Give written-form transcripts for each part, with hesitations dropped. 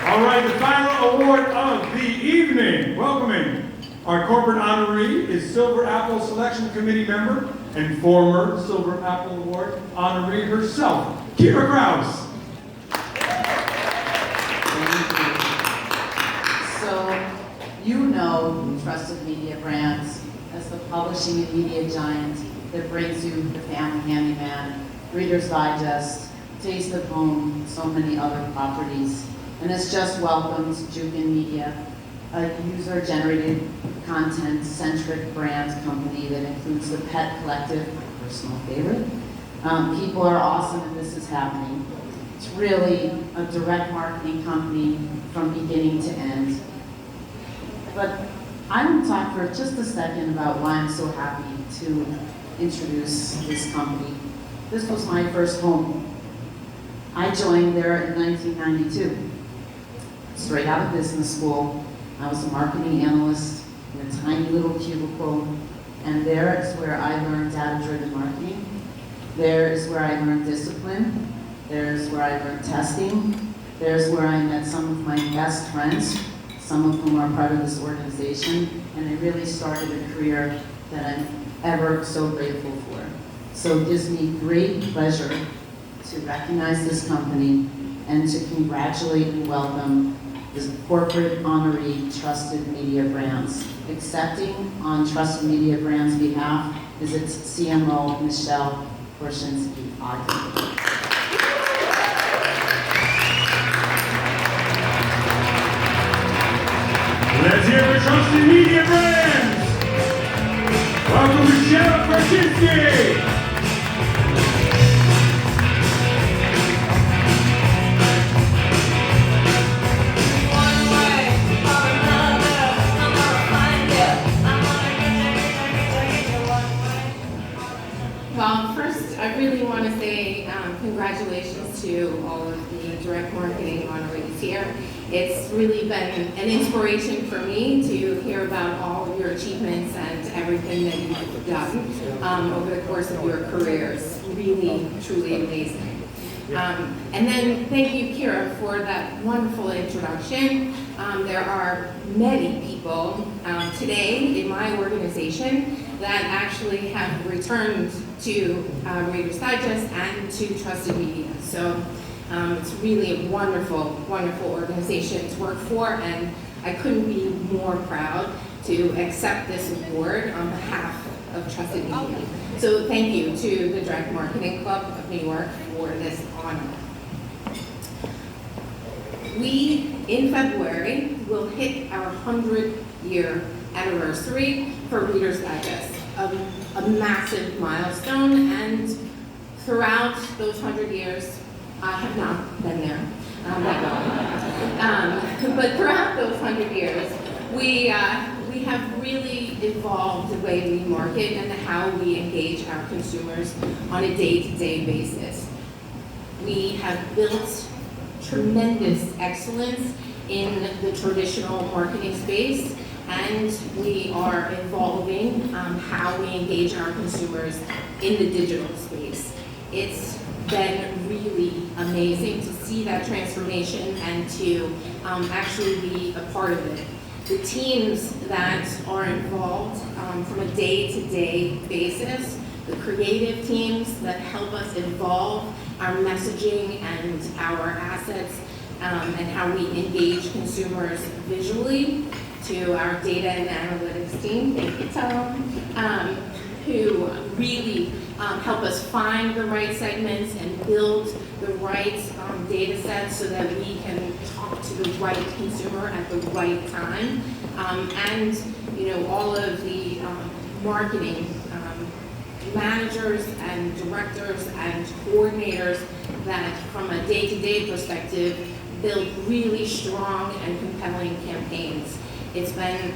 All right, the final award of the evening. Welcoming our corporate honoree is Silver Apple Selection Committee member and former Silver Apple Award honoree herself, Kira Kraus. So, you know Trusted Media Brands as the publishing and media giant that brings you the Family Handiman, Reader's Digest, Taste of Home, so many other properties. And it's just welcomed Jukin Media, a user-generated, content-centric brand company that includes the Pet Collective, my personal favorite. People are awesome and this is happening. It's really a direct marketing company from beginning to end. But I want to talk for just a second about why I'm so happy to introduce this company. This was my first home. I joined there in 1992. Straight out of business school, I was a marketing analyst in a tiny little cubicle, and there is where I learned data-driven marketing. There is where I learned discipline. There's where I learned testing. There's where I met some of my best friends, some of whom are part of this organization, and I really started a career that I'm ever so grateful for. So it gives me great pleasure to recognize this company and to congratulate and welcome this corporate honoree, Trusted Media Brands. Accepting on Trusted Media Brands' behalf is its CMO, Michelle Korshinsky-Ogden. Let's hear for Trusted Media Brands. Welcome Michelle Korshinsky. Well, first, I really want to say congratulations to all of the direct marketing honorees here. It's really been an inspiration for me to hear about all of your achievements and everything that you've done over the course of your careers. Really, truly amazing. And then thank you, Kira, for that wonderful introduction. There are many people today in my organization that actually have returned to Reader's Digest and to Trusted Media. So it's really a wonderful, wonderful organization to work for, and I couldn't be more proud to accept this award on behalf of Trusted Media. So thank you to the Direct Marketing Club of New York for this honor. We, in February, will hit our 100-year anniversary for Reader's Digest, a massive milestone, and throughout those 100 years, I have not been there, but throughout those 100 years, we have really evolved the way we market and how we engage our consumers on a day-to-day basis. We have built tremendous excellence in the traditional marketing space, and we are evolving how we engage our consumers in the digital space. It's been really amazing to see that transformation and to actually be a part of it. The teams that are involved from a day-to-day basis, the creative teams that help us evolve our messaging and our assets and how we engage consumers visually, to our data and analytics team, thank you, Tom, who really help us find the right segments and build the right data sets so that we can talk to the right consumer at the right time. And all of the marketing managers and directors and coordinators that from a day-to-day perspective build really strong and compelling campaigns. It's been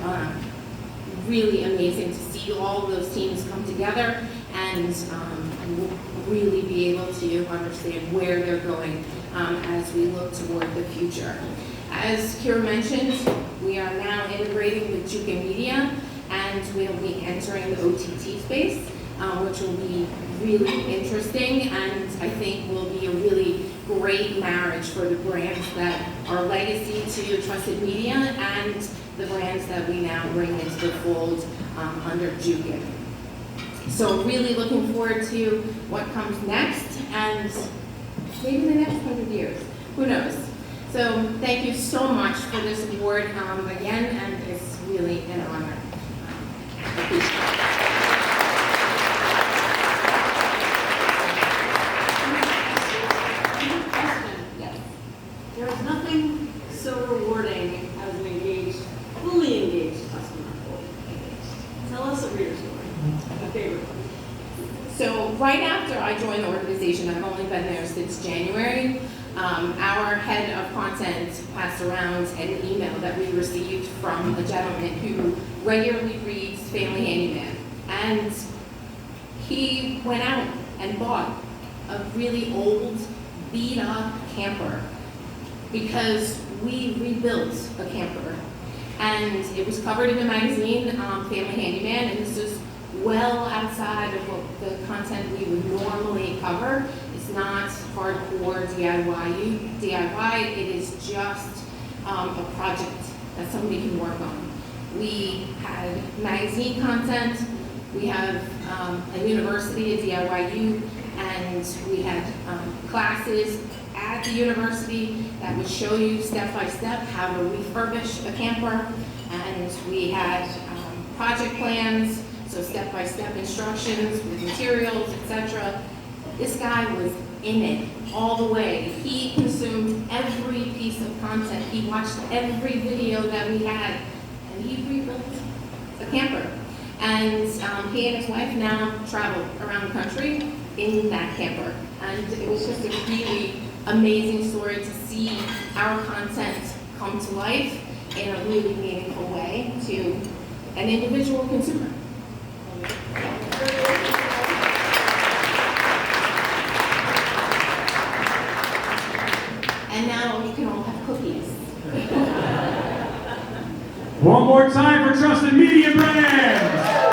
really amazing to see all of those teams come together and really be able to understand where they're going as we look toward the future. As Kira mentioned, we are now integrating with Jukin Media, and we'll be entering the OTT space, which will be really interesting, and I think will be a really great marriage for the brands that are legacy to Trusted Media and the brands that we now bring into the fold under Jukin. So really looking forward to what comes next, and maybe the next 100 years, who knows? So thank you so much for this award again, and it's really an honor. I appreciate it. Yes. There is nothing so rewarding as an engaged, fully engaged customer. Tell us a reader story, a favorite one. So right after I joined the organization, I've only been there since January, our head of content passed around an email that we received from a gentleman who regularly reads Family Handyman. And he went out and bought a really old, beat-up camper because we rebuilt a camper. And it was covered in a magazine, Family Handyman, and this is well outside of what the content we would normally cover. It's not hardcore DIY, it is just a project that somebody can work on. We had magazine content, we have a university at DIYU, and we had classes at the university that would show you step by step how to refurbish a camper, and we had project plans, so step-by-step instructions with materials, etc. This guy was in it all the way. He consumed every piece of content. He watched every video that we had, and he rebuilt a camper. And he and his wife now travel around the country in that camper. And it was just a really amazing story to see our content come to life in a really meaningful way to an individual consumer. And now you can all have cookies. One more time for Trusted Media Brands.